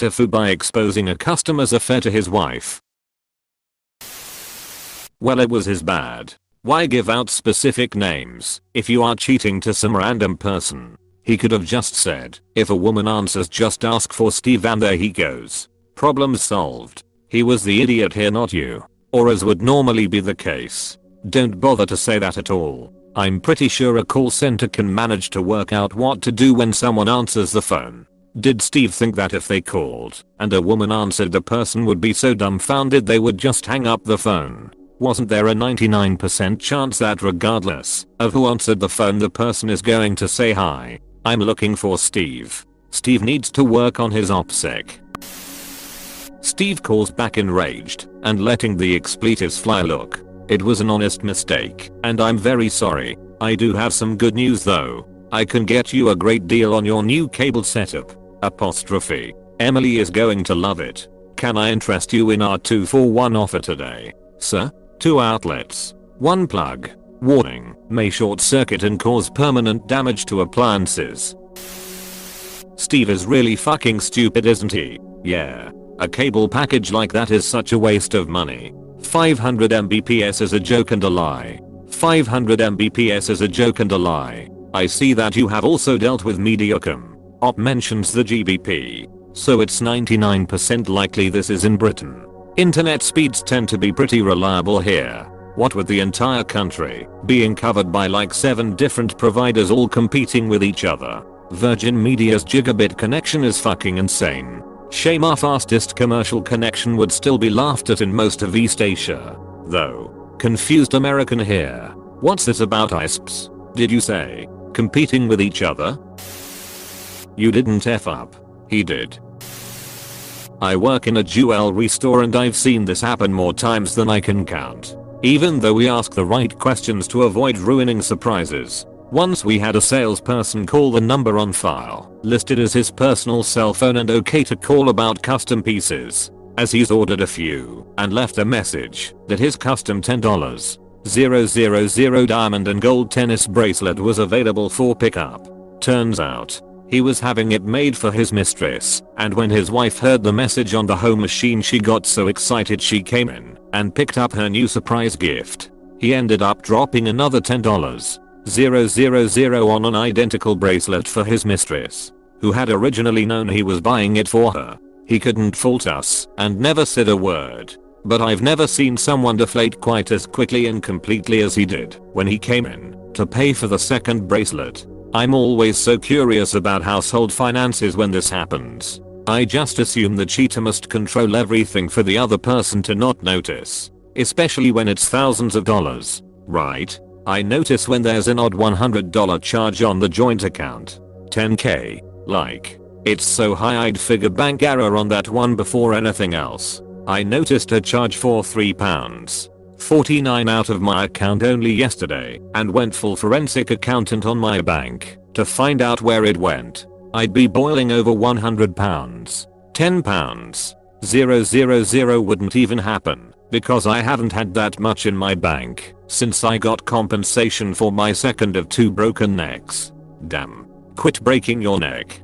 TIFU by exposing a customer's affair to his wife. Well, it was his bad. Why give out specific names if you are cheating to some random person? He could have just said, if a woman answers, just ask for Steve and there he goes. Problem solved. He was the idiot here, not you. Or as would normally be the case. Don't bother to say that at all. I'm pretty sure a call center can manage to work out what to do when someone answers the phone. Did Steve think that if they called and a woman answered, the person would be so dumbfounded they would just hang up the phone? Wasn't there a 99% chance that regardless of who answered the phone, the person is going to say, hi, I'm looking for Steve. Steve needs to work on his OPSEC. Steve calls back enraged and letting the expletives fly. Look, it was an honest mistake and I'm very sorry. I do have some good news though. I can get you a great deal on your new cable setup. Emily is going to love it. Can I interest you in our 2-for-1 offer today? Sir? 2 outlets. 1 plug. Warning, may short circuit and cause permanent damage to appliances. Steve is really fucking stupid, isn't he? Yeah. A cable package like that is such a waste of money. 500 Mbps is a joke and a lie. 500 Mbps is a joke and a lie. I see that you have also dealt with Mediacom. Op mentions the GBP. So it's 99% likely this is in Britain. Internet speeds tend to be pretty reliable here. What with the entire country being covered by like 7 different providers all competing with each other. Virgin Media's gigabit connection is fucking insane. Shame our fastest commercial connection would still be laughed at in most of East Asia. Though. Confused American here. What's this about ISPs? Did you say? Competing with each other? You didn't F up. He did. I work in a jewelry store and I've seen this happen more times than I can count. Even though we ask the right questions to avoid ruining surprises. Once we had a salesperson call the number on file, listed as his personal cell phone and okay to call about custom pieces, as he's ordered a few, and left a message that his custom $10,000 diamond and gold tennis bracelet was available for pickup. Turns out, he was having it made for his mistress, and when his wife heard the message on the home machine, she got so excited she came in and picked up her new surprise gift. He ended up dropping another $10,000 on an identical bracelet for his mistress, who had originally known he was buying it for her. He couldn't fault us and never said a word. But I've never seen someone deflate quite as quickly and completely as he did when he came in to pay for the second bracelet. I'm always so curious about household finances when this happens. I just assume the cheater must control everything for the other person to not notice. Especially when it's thousands of dollars, right? I notice when there's an odd $100 charge on the joint account. $10K. Like. It's so high I'd figure bank error on that one before anything else. I noticed a charge for £3.49 out of my account only yesterday and went full forensic accountant on my bank to find out where it went. I'd be boiling over £100. £10. 000 wouldn't even happen because I haven't had that much in my bank since I got compensation for my second of 2 broken necks. Damn. Quit breaking your neck.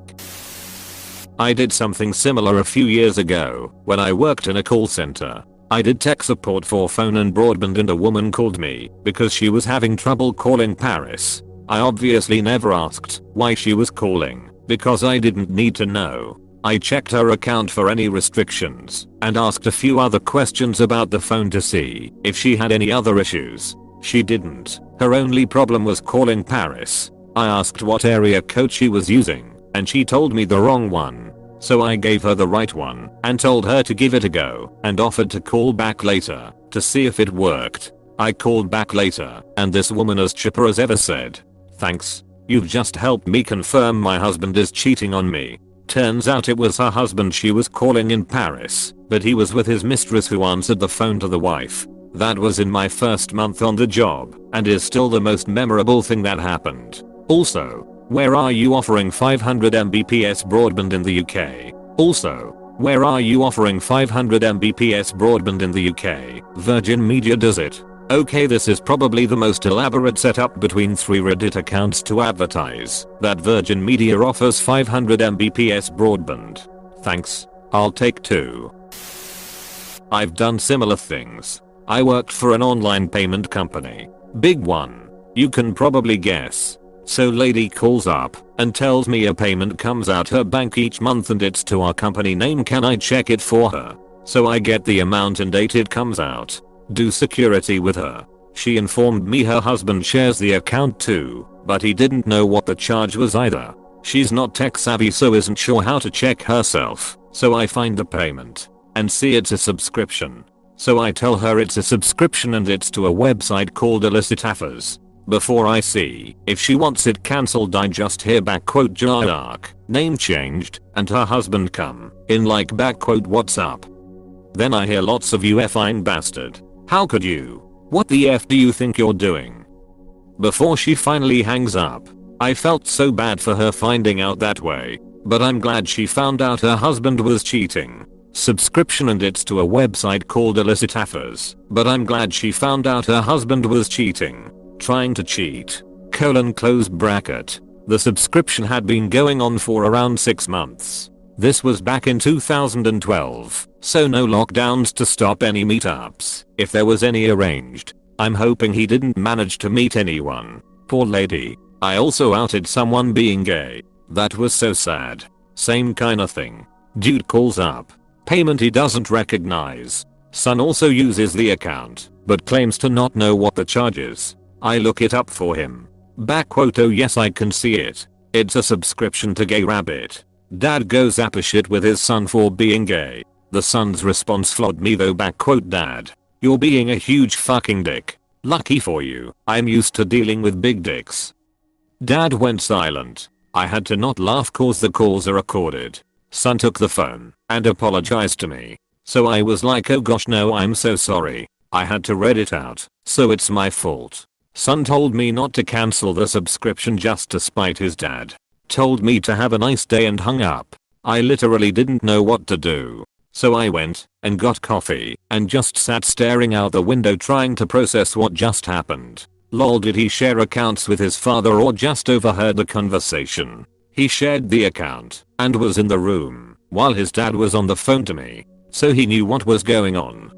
I did something similar a few years ago when I worked in a call center. I did tech support for phone and broadband and a woman called me because she was having trouble calling Paris. I obviously never asked why she was calling because I didn't need to know. I checked her account for any restrictions and asked a few other questions about the phone to see if she had any other issues. She didn't. Her only problem was calling Paris. I asked what area code she was using and she told me the wrong one. So I gave her the right one and told her to give it a go and offered to call back later to see if it worked. I called back later and this woman, as chipper as ever, said, "Thanks. You've just helped me confirm my husband is cheating on me." Turns out it was her husband she was calling in Paris, but he was with his mistress who answered the phone to the wife. That was in my first month on the job and is still the most memorable thing that happened. Also, where are you offering 500 Mbps broadband in the UK? Also, where are you offering 500 Mbps broadband in the UK? Virgin Media does it. Okay, this is probably the most elaborate setup between 3 Reddit accounts to advertise that Virgin Media offers 500 Mbps broadband. Thanks. I'll take 2. I've done similar things. I worked for an online payment company. Big one. You can probably guess. So lady calls up and tells me a payment comes out her bank each month and it's to our company name. Can I check it for her? So I get the amount and date it comes out. Do security with her. She informed me her husband shares the account too, but he didn't know what the charge was either. She's not tech savvy so isn't sure how to check herself. So I find the payment and see it's a subscription. So I tell her it's a subscription and it's to a website called illicit offers. Before I see if she wants it cancelled I just hear *jark, name changed, and her husband come in like *what's up. Then I hear lots of you effing bastard. How could you? What the F do you think you're doing? Before she finally hangs up. I felt so bad for her finding out that way, but I'm glad she found out her husband was cheating. Subscription and it's to a website called illicit offers, but I'm glad she found out her husband was cheating. Trying to cheat. Close bracket. The subscription had been going on for around 6 months. This was back in 2012, so no lockdowns to stop any meetups, if there was any arranged. I'm hoping he didn't manage to meet anyone. Poor lady. I also outed someone being gay. That was so sad. Same kinda thing. Dude calls up. Payment he doesn't recognize. Son also uses the account, but claims to not know what the charge is. I look it up for him. Oh yes I can see it. It's a subscription to Gay Rabbit. Dad goes apeshit with his son for being gay. The son's response floored me though. Dad, you're being a huge fucking dick. Lucky for you, I'm used to dealing with big dicks. Dad went silent. I had to not laugh cause the calls are recorded. Son took the phone and apologized to me. So I was like oh gosh no I'm so sorry. I had to read it out, so it's my fault. Son told me not to cancel the subscription just to spite his dad. Told me to have a nice day and hung up. I literally didn't know what to do. So I went and got coffee and just sat staring out the window trying to process what just happened. Lol, did he share accounts with his father or just overheard the conversation? He shared the account and was in the room while his dad was on the phone to me. So he knew what was going on.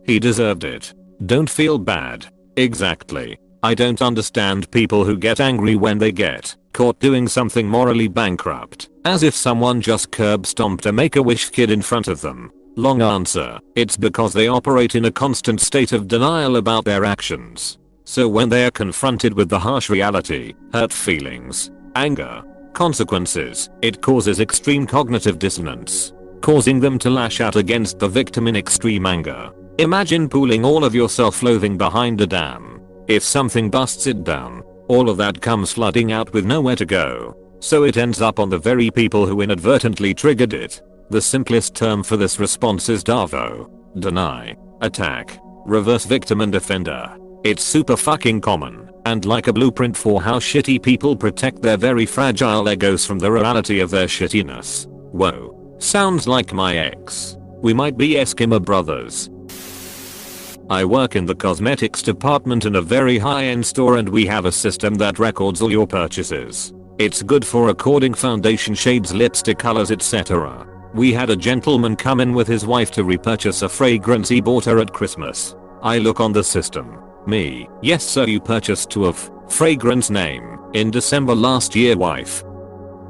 He deserved it. Don't feel bad. Exactly. I don't understand people who get angry when they get caught doing something morally bankrupt, as if someone just curb stomped a Make-A-Wish kid in front of them. Long answer, it's because they operate in a constant state of denial about their actions. So when they are confronted with the harsh reality, hurt feelings, anger, consequences, it causes extreme cognitive dissonance, causing them to lash out against the victim in extreme anger. Imagine pooling all of your self-loathing behind a dam. If something busts it down, all of that comes flooding out with nowhere to go. So it ends up on the very people who inadvertently triggered it. The simplest term for this response is DAVO. Deny, attack, reverse victim and offender. It's super fucking common, and like a blueprint for how shitty people protect their very fragile egos from the reality of their shittiness. Whoa. Sounds like my ex. We might be Eskimo brothers. I work in the cosmetics department in a very high-end store and we have a system that records all your purchases. It's good for recording foundation shades, lipstick colors, etc. We had a gentleman come in with his wife to repurchase a fragrance he bought her at Christmas. I look on the system. Me, yes sir, you purchased 2 of fragrance name in December last year. Wife.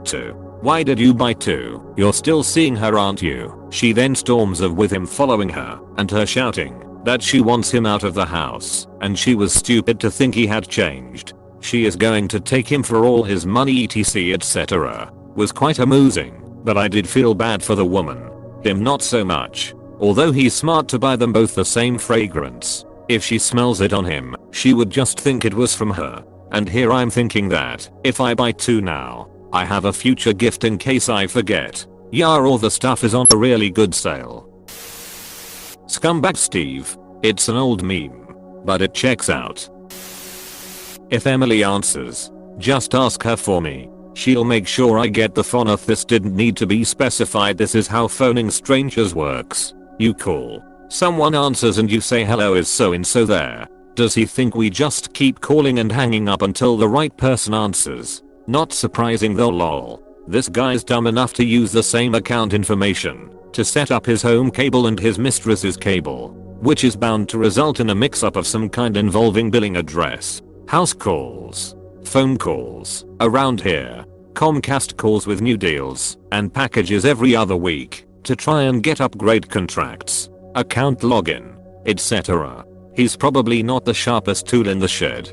2. Why did you buy 2? You're still seeing her aren't you? She then storms off with him following her and her shouting that she wants him out of the house and she was stupid to think he had changed. She is going to take him for all his money etc etc. Was quite amusing, but I did feel bad for the woman. Him not so much. Although he's smart to buy them both the same fragrance. If she smells it on him, she would just think it was from her. And here I'm thinking that if I buy 2 now, I have a future gift in case I forget. Yeah, all the stuff is on a really good sale. Scumbag Steve. It's an old meme, but it checks out. If Emily answers, just ask her for me. She'll make sure I get the phone off. This didn't need to be specified. This is how phoning strangers works. You call, someone answers and you say hello, is so and so there. Does he think we just keep calling and hanging up until the right person answers? Not surprising though, lol. This guy's dumb enough to use the same account information to set up his home cable and his mistress's cable, which is bound to result in a mix-up of some kind involving billing address, house calls, phone calls, around here, Comcast calls with new deals and packages every other week to try and get upgrade contracts, account login, etc. He's probably not the sharpest tool in the shed.